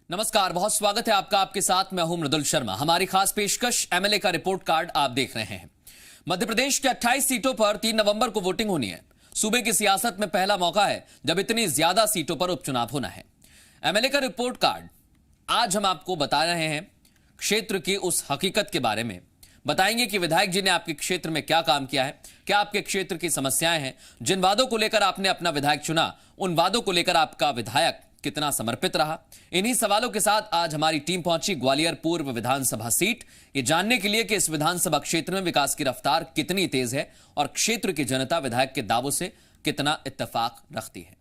नमस्कार, बहुत स्वागत है आपका। आपके साथ मैं हूं मृदुल शर्मा। हमारी खास पेशकश एमएलए का रिपोर्ट कार्ड आप देख रहे हैं। मध्य प्रदेश के 28 सीटों पर 3 नवंबर को वोटिंग होनी है। सूबे की सियासत में पहला मौका है जब इतनी ज्यादा सीटों पर उपचुनाव होना है। एमएलए का रिपोर्ट कार्ड आज हम आपको बता रहे हैं क्षेत्र की उस हकीकत के बारे में। बताएंगे कि विधायक जी ने आपके क्षेत्र में क्या काम किया है, क्या आपके क्षेत्र की समस्याएं हैं, जिन वादों को लेकर आपने अपना विधायक चुना, उन वादों को लेकर आपका विधायक कितना समर्पित रहा। इन्हीं सवालों के साथ आज हमारी टीम पहुंची ग्वालियर पूर्व विधानसभा सीट, ये जानने के लिए कि इस विधानसभा क्षेत्र में विकास की रफ्तार कितनी तेज है और क्षेत्र की जनता विधायक के दावों से कितना इत्तेफाक रखती है।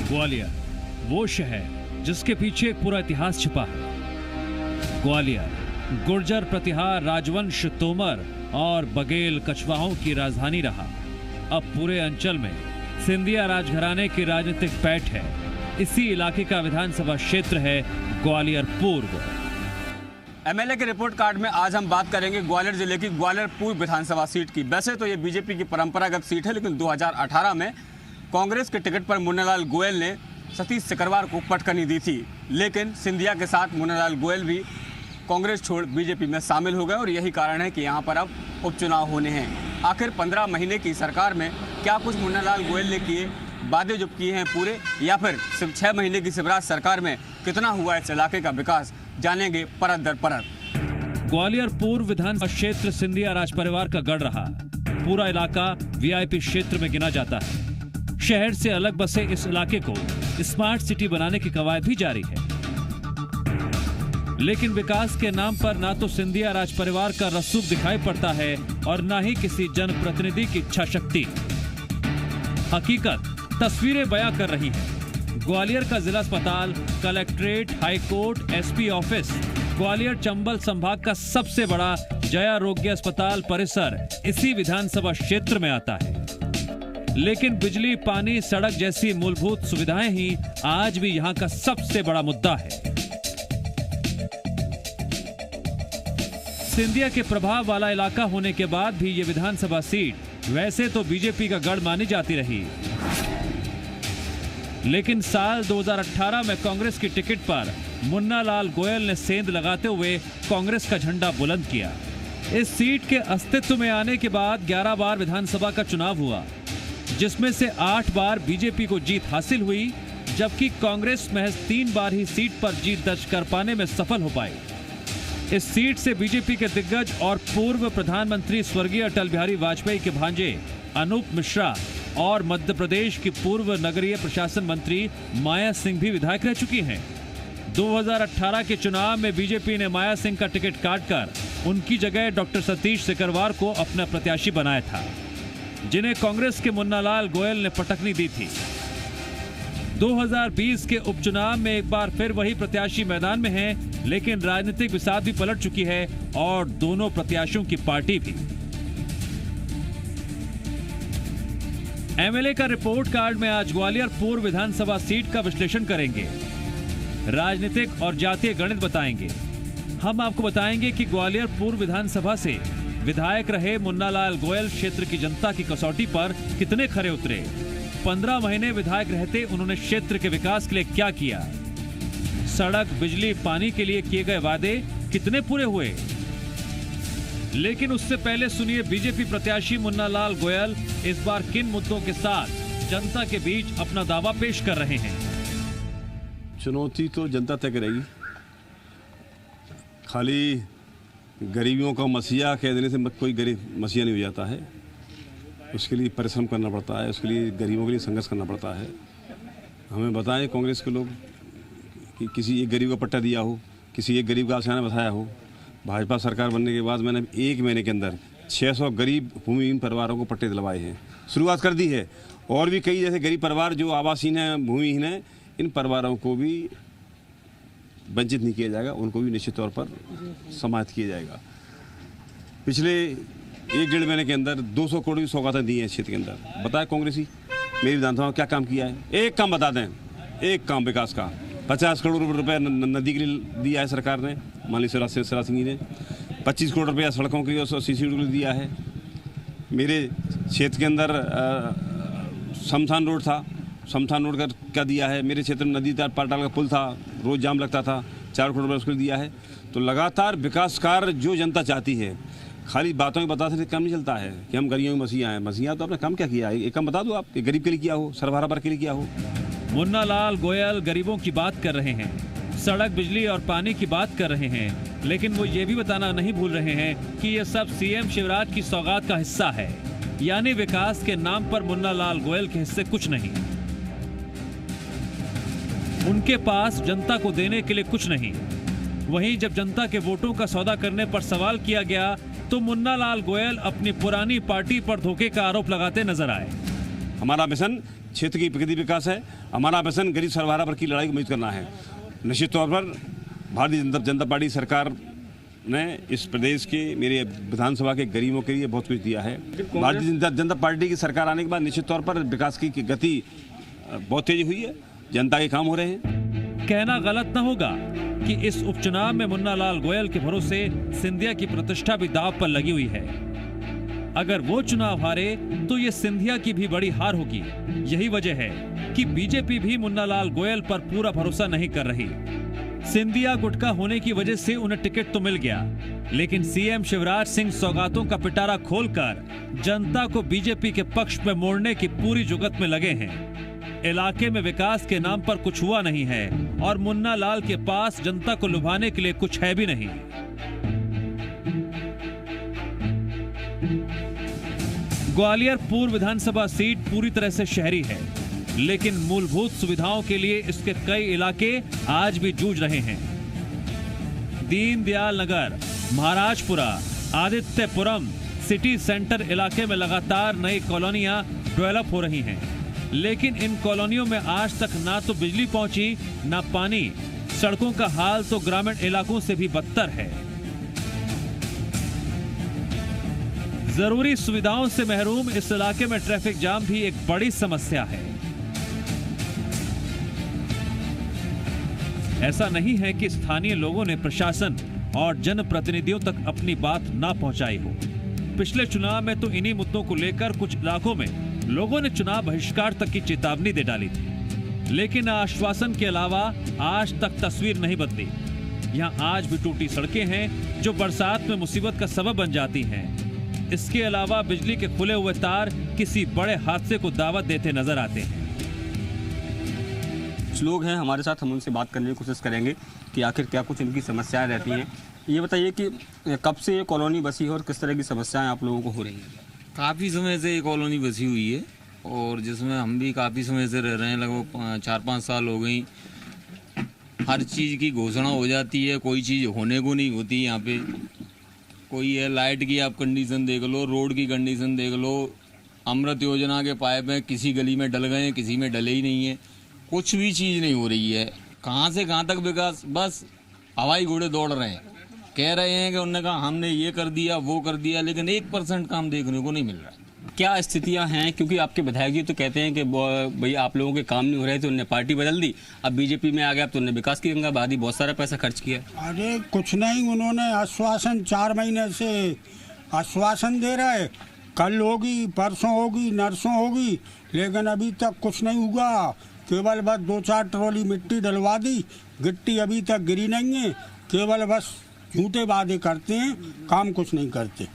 ग्वालियर वो शहर जिसके पीछे एक पूरा इतिहास छिपा है। ग्वालियर गुर्जर प्रतिहार राजवंश तोमर और बघेल कछवाहों की राजधानी रहा। अब पूरे अंचल में सिंधिया राजघराने की राजनीतिक पैठ है। इसी इलाके का विधानसभा क्षेत्र है ग्वालियर पूर्व। एमएलए के रिपोर्ट कार्ड में आज हम बात करेंगे ग्वालियर जिले की ग्वालियर पूर्व विधानसभा सीट की। वैसे तो ये बीजेपी की परंपरागत सीट है, लेकिन 2018 में कांग्रेस के टिकट पर मुन्नालाल गोयल ने सतीश सिकरवार को पटकनी दी थी, लेकिन सिंधिया के साथ मुन्नालाल गोयल भी कांग्रेस छोड़ बीजेपी में शामिल हो गए और यही कारण है कि यहाँ पर अब उपचुनाव होने हैं। आखिर 15 महीने की सरकार में क्या कुछ मुन्नालाल गोयल ने किए, वादे जो किए हैं पूरे, या फिर सिर्फ 6 महीने की शिवराज सरकार में कितना हुआ इस इलाके का विकास, जानेंगे परत दर परत। ग्वालियर पूर्व विधानसभा क्षेत्र सिंधिया राज परिवार का गढ़ रहा। पूरा इलाका वीआईपी क्षेत्र में गिना जाता है। शहर से अलग बसे इस इलाके को स्मार्ट सिटी बनाने की कवायद भी जारी है, लेकिन विकास के नाम पर ना तो सिंधिया राज परिवार का रसूख दिखाई पड़ता है और ना ही किसी जनप्रतिनिधि की इच्छा शक्ति। हकीकत तस्वीरें बयां कर रही है। ग्वालियर का जिला अस्पताल, collectorate, high court, SP office, Gwalior Chambal संभाग का सबसे बड़ा जया रोग्य अस्पताल परिसर इसी विधानसभा क्षेत्र में आता है। लेकिन बिजली, पानी, सड़क जैसी मूलभूत सुविधाएं ही आज भी यहां का सबसे बड़ा मुद्दा है। सिंधिया के प्रभाव वाला इलाका होने के बाद भी यह विधानसभा सीट वैसे तो बीजेपी का गढ़ मानी जाती रही, लेकिन साल 2018 में कांग्रेस की टिकट पर मुन्नालाल गोयल ने सेंध लगाते हुए कांग्रेस का झंडा बुलंद किया। इस सीट के अस्तित्व में आने के बाद 11 बार विधानसभा का चुनाव हुआ, जिसमें से 8 बार बीजेपी को जीत हासिल हुई, जबकि कांग्रेस महज 3 बार ही सीट पर जीत दर्ज कर पाने में सफल हो पाई। इस सीट से बीजेपी के दिग्गज और पूर्व प्रधानमंत्री स्वर्गीय अटल बिहारी वाजपेयी के भांजे अनूप मिश्रा और मध्य प्रदेश की पूर्व नगरीय प्रशासन मंत्री माया सिंह भी विधायक रह चुकी हैं। 2018 के चुनाव में बीजेपी ने माया सिंह का टिकट काटकर उनकी जगह डॉक्टर सतीश सिकरवार को अपना प्रत्याशी बनाया था, जिन्हें कांग्रेस के मुन्नालाल गोयल ने पटकनी दी थी। 2020 के उपचुनाव में एक बार फिर वही प्रत्याशी मैदान में हैं, लेकिन राजनीतिक बिसात भी पलट चुकी है और दोनों प्रत्याशियों की पार्टी भी। एमएलए का रिपोर्ट कार्ड में आज ग्वालियर पूर्व विधानसभा सीट का विश्लेषण करेंगे, राजनीतिक और जातीय गणित बताएंगे। हम आपको बताएंगे कि ग्वालियर पूर्व विधानसभा से विधायक रहे मुन्नालाल गोयल क्षेत्र की जनता की कसौटी पर कितने खरे उतरे। 15 महीने विधायक रहते उन्होंने क्षेत्र के विकास के लिए क्या किया। सड़क, बिजली, पानी के लिए किए गए वादे कितने पूरे हुए। लेकिन उससे पहले सुनिए बीजेपी प्रत्याशी मुन्नालाल गोयल इस बार किन मुद्दों के साथ जनता के बीच अपना दावा पेश कर रहे हैं। चुनौती तो जनता तय करेगी। खाली गरीबियों का मसीहा कह देने से कोई गरीब मसीहा नहीं हो जाता है। उसके लिए परिश्रम करना पड़ता है, उसके लिए गरीबों के लिए संघर्ष करना पड़ता है। हमें बताएं कांग्रेस के लोग कि किसी एक गरीब का पट्टा दिया हो, किसी एक गरीब का आशियाना बताया हो। भाजपा सरकार बनने के बाद मैंने 1 महीने के अंदर 600 गरीब भूमिहीन परिवारों को पट्टे दिलवाए हैं। शुरुआत कर दी है, और भी कई जैसे गरीब परिवार जो आवासहीन हैं, भूमिहीन हैं, इन परिवारों को भी वंचित नहीं किया जाएगा, उनको भी निश्चित तौर पर समाहित किया जाएगा। पिछले 1-1.5 महीने के अंदर 200 करोड़ की सौगातें दी हैं इस क्षेत्र के अंदर। बताया कांग्रेसी मेरी विधानसभा में क्या काम किया है? एक काम बता दें, एक काम विकास का। 50 करोड़ रुपए नदी के लिए दिया है सरकार ने, मान ली शिवराज सिंह जी ने। 25 करोड़ रुपया सड़कों के लिए सीसी रोड के लिए दिया है। मेरे क्षेत्र के अंदर शमशान रोड था, शमशान रोड का दिया है। मेरे क्षेत्र में नदी पाटाल का पुल था, रोज जाम लगता था, 4 करोड़ रुपये उसको दिया है। तो लगातार विकास कार्य जो जनता चाहती है, खाली बातों में बताते से काम नहीं चलता है कि हम गरीबों में मसीहा हैं। मसीहा तो आपने काम क्या किया है? एक काम बता दो आप, गरीब के लिए किया हो, सर्वहारा वर्ग के लिए किया हो। मुन्ना लाल गोयल गरीबों की बात कर रहे हैं, सड़क, बिजली और पानी की बात कर रहे हैं, लेकिन वो ये भी बताना नहीं भूल रहे हैं कि ये सब सीएम शिवराज की सौगात का हिस्सा है, यानी विकास के नाम पर मुन्ना लाल गोयल के हिस्से कुछ नहीं। उनके पास जनता को देने के लिए कुछ नहीं। वहीं जब जनता के वोटों का सौदा करने पर सवाल किया गया तो मुन्ना लाल गोयल अपनी पुरानी पार्टी पर धोखे का आरोप लगाते नजर आए। हमारा मिशन क्षेत्र की प्रगति विकास है। हमारा मिशन गरीब सर्वहारा वर्ग की लड़ाई को मजबूत करना है। निश्चित तौर पर भारतीय जनता पार्टी सरकार ने इस प्रदेश के, मेरे विधानसभा के गरीबों के लिए बहुत कुछ दिया है। भारतीय जनता पार्टी की सरकार आने के बाद निश्चित तौर पर विकास की गति बहुत तेजी हुई है, जनता के काम हो रहे हैं। कहना गलत न होगा कि इस उपचुनाव में मुन्ना लाल गोयल के भरोसे सिंधिया की प्रतिष्ठा भी दांव पर लगी हुई है। अगर वो चुनाव हारे तो ये सिंधिया की भी बड़ी हार होगी। यही वजह है कि बीजेपी भी मुन्ना लाल गोयल पर पूरा भरोसा नहीं कर रही। सिंधिया गुटका होने की वजह से उन्हें टिकट तो मिल गया, लेकिन सीएम शिवराज सिंह सौगातों का पिटारा खोलकर जनता को बीजेपी के पक्ष में मोड़ने की पूरी जुगत में लगे हैं। इलाके में विकास के नाम पर कुछ हुआ नहीं है और मुन्ना लाल के पास जनता को लुभाने के लिए कुछ है भी नहीं। ग्वालियर पूर्व विधानसभा सीट पूरी तरह से शहरी है, लेकिन मूलभूत सुविधाओं के लिए इसके कई इलाके आज भी जूझ रहे हैं। दीनदयाल नगर, महाराजपुरा, आदित्यपुरम, सिटी सेंटर इलाके में लगातार नई कॉलोनियां डेवलप हो रही हैं, लेकिन इन कॉलोनियों में आज तक ना तो बिजली पहुंची, ना पानी। सड़कों का हाल तो ग्रामीण इलाकों से भी बदतर है। जरूरी सुविधाओं से महरूम इस इलाके में ट्रैफिक जाम भी एक बड़ी समस्या है। ऐसा नहीं है कि स्थानीय लोगों ने प्रशासन और जनप्रतिनिधियों तक अपनी बात ना पहुंचाई हो। पिछले चुनाव में तो इन्हीं मुद्दों को लेकर कुछ इलाकों में लोगों ने चुनाव बहिष्कार तक की चेतावनी दे डाली थी, लेकिन आश्वासन के अलावा आज तक तस्वीर नहीं बदली। यहाँ आज भी टूटी सड़कें हैं जो बरसात में मुसीबत का सबब बन जाती हैं। इसके अलावा बिजली के खुले हुए तार किसी बड़े हादसे को दावत देते नजर आते हैं। कुछ लोग हैं हमारे साथ, हम उनसे बात करने की कोशिश करेंगे कि आखिर क्या कुछ इनकी समस्याएं रहती हैं। ये बताइए कि कब से ये कॉलोनी बसी है और किस तरह की समस्याएं आप लोगों को हो रही हैं? काफ़ी समय से ये कॉलोनी बसी हुई है और जिसमें हम भी काफ़ी समय से रह रहे हैं, लगभग 4-5 साल हो गई। हर चीज़ की घोषणा हो जाती है, कोई चीज़ होने को नहीं होती। यहाँ पे कोई है, लाइट की आप कंडीशन देख लो, रोड की कंडीशन देख लो, अमृत योजना के पाइप हैं, किसी गली में डल गए हैं, किसी में डले ही नहीं है। कुछ भी चीज़ नहीं हो रही है। कहाँ से कहाँ तक विकास, बस हवाई घोड़े दौड़ रहे हैं। कह रहे हैं कि उन्होंने कहा हमने ये कर दिया, वो कर दिया, लेकिन 1% काम देखने को नहीं मिल रहा। क्या स्थितियां हैं? क्योंकि आपके विधायक जी तो कहते हैं कि भाई आप लोगों के काम नहीं हो रहे थे, उन्होंने पार्टी बदल दी, अब बीजेपी में आ गया, अब तो उन्होंने विकास की गंगा बहा दी, बहुत सारा पैसा खर्च किया। अरे कुछ नहीं, उन्होंने आश्वासन 4 महीने से आश्वासन दे रहे, कल होगी, परसों होगी, नरसों होगी, लेकिन अभी तक कुछ नहीं हुआ। केवल बस 2-4 ट्रॉली मिट्टी डलवा दी, गिट्टी अभी तक गिरी नहीं है। केवल बस झूठे वादे करते हैं, काम कुछ नहीं करते।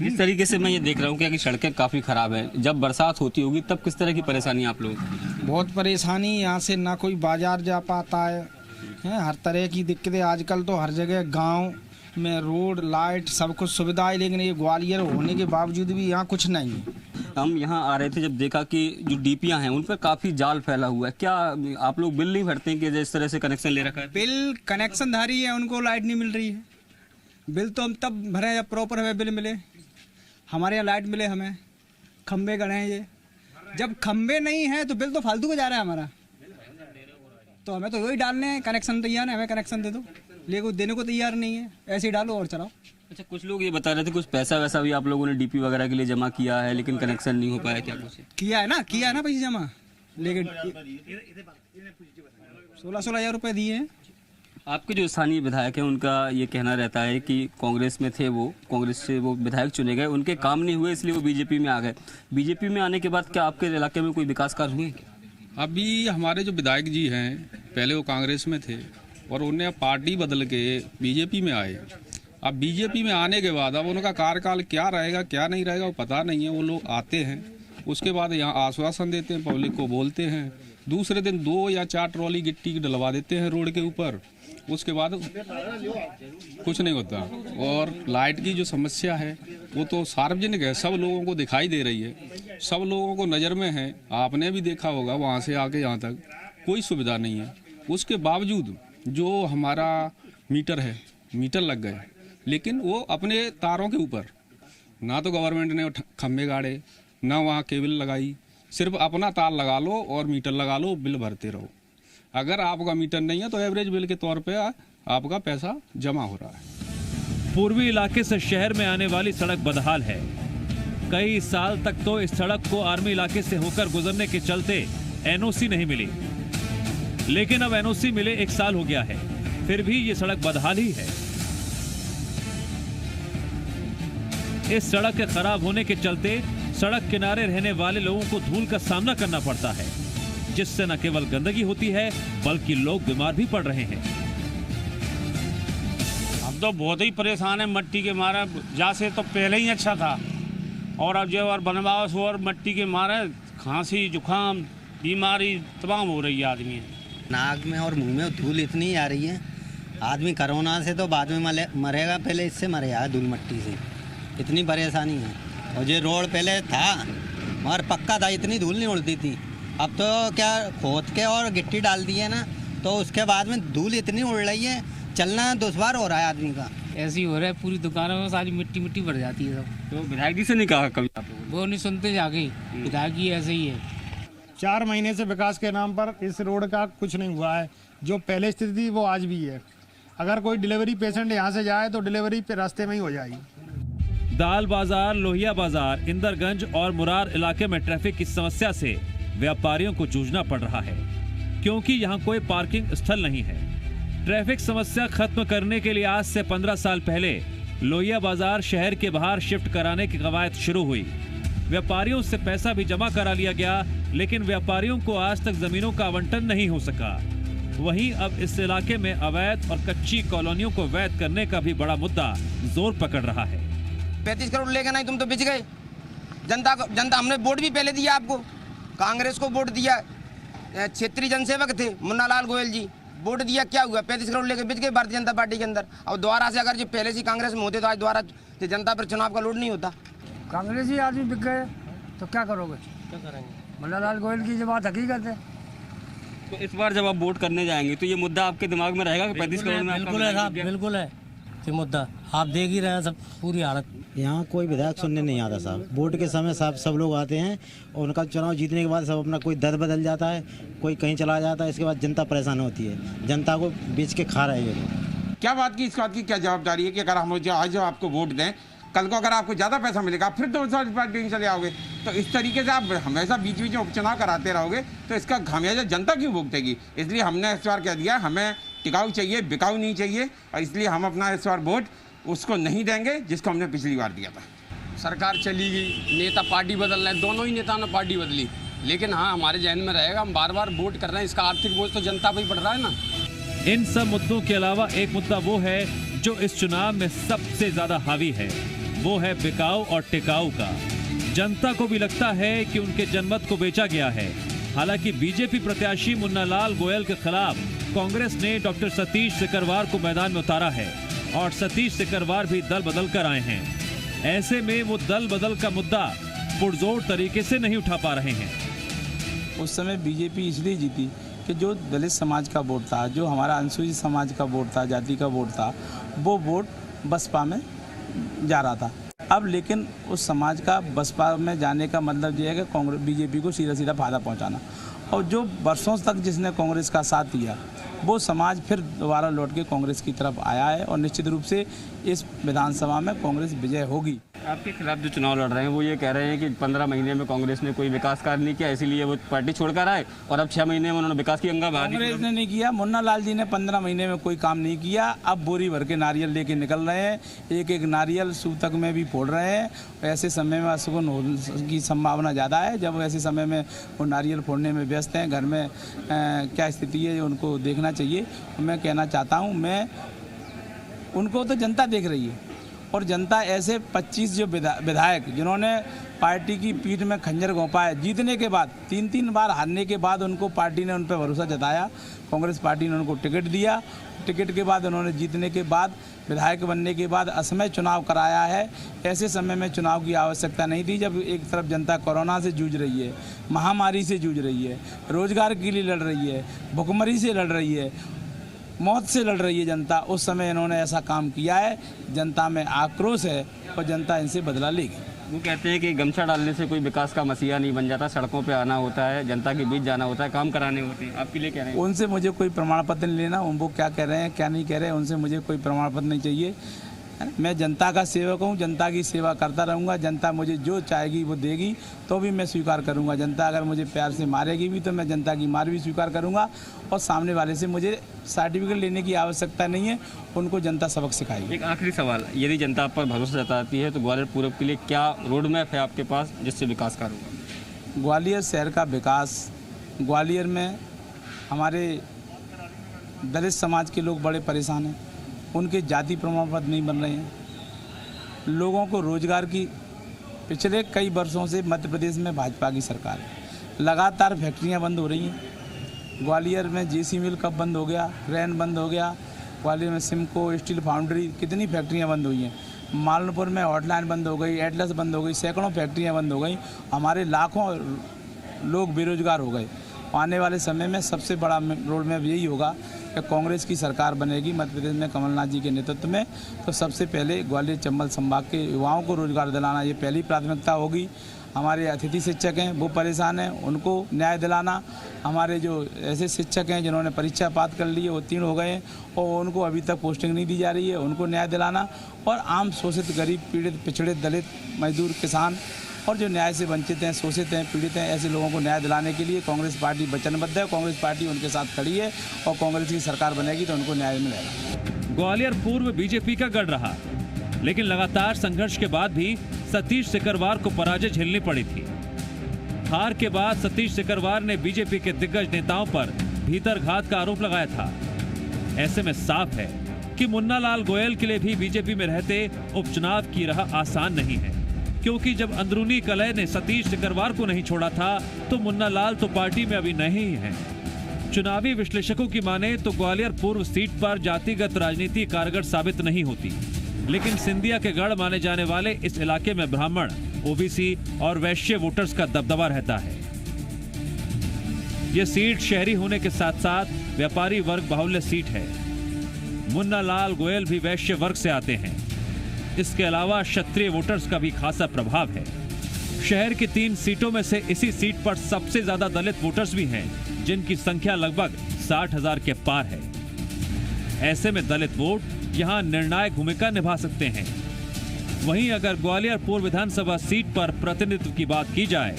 इस तरीके से मैं ये देख रहा हूँ कि सड़कें काफ़ी ख़राब है। जब बरसात होती होगी तब किस तरह की परेशानी आप लोगों को? बहुत परेशानी, यहाँ से ना कोई बाजार जा पाता है, हर तरह की दिक्कतें। आजकल तो हर जगह गांव में रोड, लाइट, सब कुछ सुविधा है, लेकिन ये ग्वालियर होने के बावजूद भी यहाँ कुछ नहीं है। हम यहाँ आ रहे थे, जब देखा कि जो डीपियाँ हैं उन पर काफ़ी जाल फैला हुआ है। क्या आप लोग बिल नहीं भरते हैं कि जिस तरह से कनेक्शन ले रखा है? बिल कनेक्शन धारी है, उनको लाइट नहीं मिल रही है। बिल तो हम तब भरे जब प्रॉपर हमें बिल मिले, हमारे यहाँ लाइट मिले, हमें खंबे गड़े हैं। ये जब खंबे नहीं है तो बिल तो फालतू को जा रहा है हमारा, तो हमें तो वही डालने हैं। कनेक्शन तैयार है, हमें कनेक्शन दे दो। लेकिन वो देने को तैयार नहीं है, ऐसे ही डालो और चलाओ। अच्छा, कुछ लोग ये बता रहे थे कुछ पैसा वैसा भी आप लोगों ने डीपी वगैरह के लिए जमा किया है, लेकिन कनेक्शन नहीं हो पाया, क्या कुछ किया है ना पैसे जमा, लेकिन 16,000 रुपये दिए हैं। आपके जो स्थानीय विधायक हैं उनका ये कहना रहता है कि कांग्रेस में थे, वो कांग्रेस से वो विधायक चुने गए, उनके काम नहीं हुए इसलिए वो बीजेपी में आ गए। बीजेपी में आने के बाद क्या आपके इलाके में कोई विकास कार्य हुए? अभी हमारे जो विधायक जी हैं पहले वो कांग्रेस में थे और उन्हें पार्टी बदल के बीजेपी में आए। अब बीजेपी में आने के बाद अब उनका कार्यकाल क्या रहेगा क्या नहीं रहेगा वो पता नहीं है। वो लोग आते हैं, उसके बाद यहाँ आश्वासन देते हैं, पब्लिक को बोलते हैं, दूसरे दिन 2 या 4 ट्रॉली गिट्टी की डलवा देते हैं रोड के ऊपर, उसके बाद कुछ नहीं होता। और लाइट की जो समस्या है वो तो सार्वजनिक है, सब लोगों को दिखाई दे रही है, सब लोगों को नज़र में है। आपने भी देखा होगा वहाँ से आके यहाँ तक कोई सुविधा नहीं है। उसके बावजूद जो हमारा मीटर है, मीटर लग गए, लेकिन वो अपने तारों के ऊपर, ना तो गवर्नमेंट ने खम्भे गाड़े ना वहाँ केबल लगाई, सिर्फ अपना तार लगा लो और मीटर लगा लो, बिल भरते रहो। अगर आपका मीटर नहीं है तो एवरेज बिल के तौर पे आपका पैसा जमा हो रहा है। पूर्वी इलाके से शहर में आने वाली सड़क बदहाल है। कई साल तक तो इस सड़क को आर्मी इलाके से होकर गुजरने के चलते एनओसी नहीं मिली, लेकिन अब एनओसी मिले 1 साल हो गया है, फिर भी ये सड़क बदहाल ही है। इस सड़क के खराब होने के चलते सड़क किनारे रहने वाले लोगों को धूल का सामना करना पड़ता है, जिससे न केवल गंदगी होती है बल्कि लोग बीमार भी पड़ रहे हैं। अब तो बहुत ही परेशान है मट्टी के मारे, जैसे तो पहले ही अच्छा था और अब जो और बनवास और मट्टी के मारे खांसी जुकाम बीमारी तमाम हो रही है। आदमी नाक में और मुंह में धूल इतनी आ रही है, आदमी कोरोना से तो बाद में मरेगा, पहले इससे मरेगा धूल मट्टी से, इतनी परेशानी है। और जो रोड पहले था मगर पक्का था, इतनी धूल नहीं उड़ती थी, अब तो क्या खोद के और गिट्टी डाल दी है ना, तो उसके बाद में धूल इतनी उड़ रही है, चलना दुश्वार हो रहा है आदमी का। ऐसे ही हो रहा है, पूरी दुकानों में सारी मिट्टी मिट्टी भर जाती है सब। तो विधायक जी से नहीं कहा कभी? वो नहीं सुनते जाके, विधायक जी ऐसे ही है। 4 महीने से विकास के नाम पर इस रोड का कुछ नहीं हुआ है। जो पहले स्थिति थी वो आज भी है। अगर कोई डिलीवरी पेशेंट यहाँ से जाए तो डिलीवरी पे रास्ते में ही हो जाएगी। दाल बाजार, लोहिया बाजार, इंदरगंज और मुरार इलाके में ट्रैफिक की समस्या से व्यापारियों को जूझना पड़ रहा है, क्योंकि यहाँ कोई पार्किंग स्थल नहीं है। ट्रैफिक समस्या खत्म करने के लिए आज से 15 साल पहले लोहिया बाजार शहर के बाहर शिफ्ट कराने की कवायद शुरू हुई। व्यापारियों से पैसा भी जमा करा लिया गया, लेकिन व्यापारियों को आज तक जमीनों का आवंटन नहीं हो सका। वहीं अब इस इलाके में अवैध और कच्ची कॉलोनियों को वैध करने का भी बड़ा मुद्दा जोर पकड़ रहा है। 35 करोड़ लेके नहीं, तुम तो बिच गए। जनता हमने वोट भी पहले दिया आपको, कांग्रेस को वोट दिया, क्षेत्रीय जनसेवक थे मुन्ना लाल गोयल जी, वोट दिया, क्या हुआ? 35 करोड़ लेके बिच गए भारतीय जनता पार्टी के अंदर। और दोबारा से अगर जो पहले से कांग्रेस में होते तो आज दोबारा जनता पर चुनाव का लोड नहीं होता। कांग्रेस ही आदमी बिक गए तो क्या करोगे? क्या करेंगे? मुन्ना लाल गोयल की जो बात हकीकत है। तो इस बार जब आप वोट करने जाएंगे तो ये मुद्दा आपके दिमाग में रहेगा कि 35 करोड़ में? बिल्कुल है साहब, बिल्कुल है ये मुद्दा, आप देख ही रहे हैं सब पूरी हालत। यहाँ कोई विधायक सुनने नहीं आता साहब। वोट के समय साहब सब लोग आते हैं और उनका चुनाव जीतने के बाद सब अपना कोई दर बदल जाता है, कोई कहीं चला जाता है, इसके बाद जनता परेशान होती है, जनता को बेच के खा रहे हैं ये लोग। क्या बात की, इस बात की क्या जवाबदारी है कि अगर हम आज आपको वोट दें, कल को अगर आपको ज़्यादा पैसा मिलेगा फिर 200 पार्टी चले आओगे, तो इस तरीके से आप हमेशा बीच बीच में उपचुनाव कराते रहोगे तो इसका खामियाजा जनता क्यों भुगतेगी? इसलिए हमने इस बार कह दिया हमें टिकाऊ चाहिए, बिकाऊ नहीं चाहिए, और इसलिए हम अपना इस बार वोट उसको नहीं देंगे जिसको हमने पिछली बार दिया था। सरकार चली गई, नेता पार्टी बदल रहे हैं, दोनों ही नेताओं ने पार्टी बदली, लेकिन हाँ हमारे जहन में रहेगा हम बार बार वोट कर रहे हैं, इसका आर्थिक बोझ तो जनता पर ही पड़ रहा है ना। इन सब मुद्दों के अलावा एक मुद्दा वो है जो इस चुनाव में सबसे ज्यादा हावी है, वो है बिकाऊ और टिकाऊ का। जनता को भी लगता है कि उनके जनमत को बेचा गया है। हालांकि बीजेपी प्रत्याशी मुन्ना लाल गोयल के खिलाफ कांग्रेस ने डॉक्टर सतीश सिकरवार को मैदान में उतारा है और सतीश सिकरवार भी दल बदल कर आए हैं। ऐसे में वो दल बदल का मुद्दा पुरजोर तरीके से नहीं उठा पा रहे हैं। उस समय बीजेपी इसलिए जीती कि जो दलित समाज का वोट था, जो हमारा अनुसूचित समाज का वोट था, जाति का वोट था, वो वोट बसपा में जा रहा था। अब लेकिन उस समाज का बसपा में जाने का मतलब ये है कि कांग्रेस बीजेपी को सीधा सीधा फायदा पहुंचाना। और जो वर्षों तक जिसने कांग्रेस का साथ दिया वो समाज फिर दोबारा लौट के कांग्रेस की तरफ आया है और निश्चित रूप से इस विधानसभा में कांग्रेस विजय होगी। आपके खिलाफ जो चुनाव लड़ रहे हैं वो ये कह रहे हैं कि 15 महीने में कांग्रेस ने कोई विकास कार्य नहीं किया, इसीलिए वो पार्टी छोड़कर आए और अब 6 महीने में उन्होंने विकास की अंगा बहा दी। कांग्रेस ने नहीं किया, मुन्ना लाल जी ने 15 महीने में कोई काम नहीं किया। अब बोरी भर के नारियल लेके निकल रहे हैं, एक एक नारियल सूतक में भी फोड़ रहे हैं। ऐसे समय में असुगुन होने की संभावना ज़्यादा है। जब ऐसे समय में वो नारियल फोड़ने में व्यस्त हैं, घर में क्या स्थिति है उनको देखना चाहिए। मैं कहना चाहता हूँ, मैं उनको तो जनता देख रही है और जनता ऐसे 25 जो विधायक जिन्होंने पार्टी की पीठ में खंजर घोंपा है, जीतने के बाद 3 बार हारने के बाद उनको पार्टी ने उन पर भरोसा जताया, कांग्रेस पार्टी ने उनको टिकट दिया। टिकट के बाद उन्होंने जीतने के बाद विधायक बनने के बाद असमय चुनाव कराया है। ऐसे समय में चुनाव की आवश्यकता नहीं थी, जब एक तरफ जनता कोरोना से जूझ रही है, महामारी से जूझ रही है, रोजगार के लिए लड़ रही है, भुखमरी से लड़ रही है, मौत से लड़ रही है जनता। उस समय इन्होंने ऐसा काम किया है। जनता में आक्रोश है और जनता इनसे बदला लेगी। वो कहते हैं कि गमछा डालने से कोई विकास का मसीहा नहीं बन जाता, सड़कों पे आना होता है, जनता के बीच जाना होता है, काम कराने होते हैं। आपके लिए कह रहे हैं? उनसे मुझे कोई प्रमाण पत्र नहीं लेना, वो क्या कह रहे हैं क्या नहीं कह रहे हैं, उनसे मुझे कोई प्रमाण पत्र नहीं चाहिए। मैं जनता का सेवक हूँ, जनता की सेवा करता रहूँगा। जनता मुझे जो चाहेगी वो देगी तो भी मैं स्वीकार करूँगा। जनता अगर मुझे प्यार से मारेगी भी तो मैं जनता की मार भी स्वीकार करूँगा और सामने वाले से मुझे सर्टिफिकेट लेने की आवश्यकता नहीं है, उनको जनता सबक सिखाएगी। एक आखिरी सवाल, यदि जनता आप पर भरोसा जताती है तो ग्वालियर पूरब के लिए क्या रोड मैप है आपके पास जिससे विकास कार्य होगा? ग्वालियर शहर का विकास, ग्वालियर में हमारे दलित समाज के लोग बड़े परेशान हैं, उनके जाति प्रमाण पत्र नहीं बन रहे हैं। लोगों को रोजगार की पिछले कई वर्षों से मध्य प्रदेश में भाजपा की सरकार है, लगातार फैक्ट्रियां बंद हो रही हैं। ग्वालियर में जेसी मिल कब बंद हो गया, रैन बंद हो गया, ग्वालियर में सिमको, स्टील फाउंड्री, कितनी फैक्ट्रियां बंद हुई हैं। मालनपुर में हॉटलाइन बंद हो गई, एटलस बंद हो गई, सैकड़ों फैक्ट्रियाँ बंद हो गई, हमारे लाखों लोग बेरोजगार हो गए। आने वाले समय में सबसे बड़ा रोड मैप यही होगा कि कांग्रेस की सरकार बनेगी मध्य प्रदेश में कमलनाथ जी के नेतृत्व में, तो सबसे पहले ग्वालियर चंबल संभाग के युवाओं को रोजगार दिलाना ये पहली प्राथमिकता होगी। हमारे अतिथि शिक्षक हैं वो परेशान हैं, उनको न्याय दिलाना। हमारे जो ऐसे शिक्षक हैं जिन्होंने परीक्षा पास कर ली है, उत्तीर्ण हो गए हैं और उनको अभी तक पोस्टिंग नहीं दी जा रही है, उनको न्याय दिलाना। और आम शोषित, गरीब, पीड़ित, पिछड़े, दलित, मजदूर, किसान और जो न्याय से वंचित हैं, शोषित हैं, पीड़ित हैं, ऐसे लोगों को न्याय दिलाने के लिए कांग्रेस पार्टी वचनबद्ध है। कांग्रेस पार्टी उनके साथ खड़ी है और कांग्रेस की सरकार बनेगी तो उनको न्याय मिलेगा। ग्वालियर पूर्व बीजेपी का गढ़ रहा, लेकिन लगातार संघर्ष के बाद भी सतीश सिकरवार को पराजय झेलनी पड़ी थी। हार के बाद सतीश सिकरवार ने बीजेपी के दिग्गज नेताओं पर भीतरघात का आरोप लगाया था। ऐसे में साफ है कि मुन्ना लाल गोयल के लिए भी बीजेपी में रहते उपचुनाव की राह आसान नहीं है, क्योंकि जब अंदरूनी कलह ने सतीश सिकरवार को नहीं छोड़ा था तो मुन्ना लाल तो पार्टी में अभी नहीं है। चुनावी विश्लेषकों की माने तो ग्वालियर पूर्व सीट पर जातिगत राजनीति कारगर साबित नहीं होती, लेकिन सिंधिया के गढ़ माने जाने वाले इस इलाके में ब्राह्मण, ओबीसी और वैश्य वोटर्स का दबदबा रहता है। यह सीट शहरी होने के साथ साथ व्यापारी वर्ग बाहुल्य सीट है। मुन्ना लाल गोयल भी वैश्य वर्ग से आते हैं। इसके अलावा क्षत्रिय वोटर्स का भी खासा प्रभाव है। शहर की 3 सीटों में से इसी सीट पर सबसे ज्यादा दलित वोटर्स भी हैं, जिनकी संख्या लगभग 60,000 के पार है। ऐसे में दलित वोट यहां निर्णायक भूमिका निभा सकते हैं। वहीं अगर ग्वालियर पूर्व विधानसभा सीट पर प्रतिनिधित्व की बात की जाए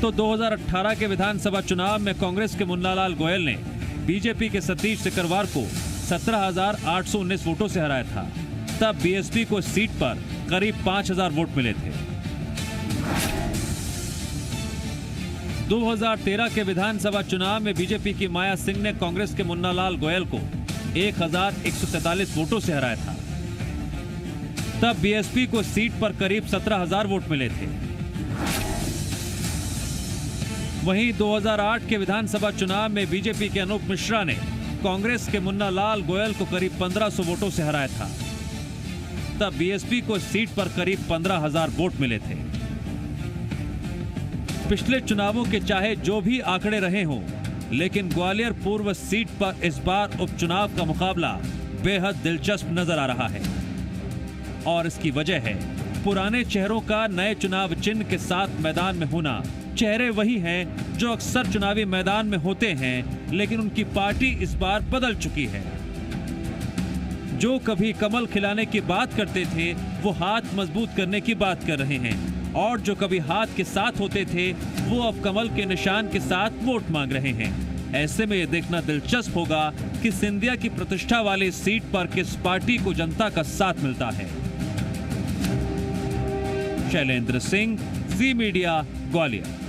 तो 2018 के विधानसभा चुनाव में कांग्रेस के मुन्ना लाल गोयल ने बीजेपी के सतीश सिकरवार को 17,819 वोटों से हराया था। तब बीएसपी को सीट पर करीब 5,000 वोट मिले थे। 2013 के विधानसभा चुनाव में बीजेपी की माया सिंह ने कांग्रेस के मुन्ना लाल गोयल को 1,143 वोटों से हराया था। तब बीएसपी को सीट पर करीब 17,000 वोट मिले थे। वहीं 2008 के विधानसभा चुनाव में बीजेपी के अनूप मिश्रा ने कांग्रेस के मुन्ना लाल गोयल को करीब 1,500 वोटों से हराया था। तब बीएसपी को सीट पर करीब 15,000 वोट मिले थे। पिछले चुनावों के चाहे जो भी आंकड़े रहे हों, लेकिन ग्वालियर पूर्व सीट पर इस बार उपचुनाव का मुकाबला बेहद दिलचस्प नजर आ रहा है और इसकी वजह है पुराने चेहरों का नए चुनाव चिन्ह के साथ मैदान में होना। चेहरे वही हैं जो अक्सर चुनावी मैदान में होते हैं, लेकिन उनकी पार्टी इस बार बदल चुकी है। जो कभी कमल खिलाने की बात करते थे वो हाथ मजबूत करने की बात कर रहे हैं, और जो कभी हाथ के साथ होते थे वो अब कमल के निशान के साथ वोट मांग रहे हैं। ऐसे में यह देखना दिलचस्प होगा कि सिंधिया की प्रतिष्ठा वाली सीट पर किस पार्टी को जनता का साथ मिलता है। शैलेंद्र सिंह, जी मीडिया, ग्वालियर।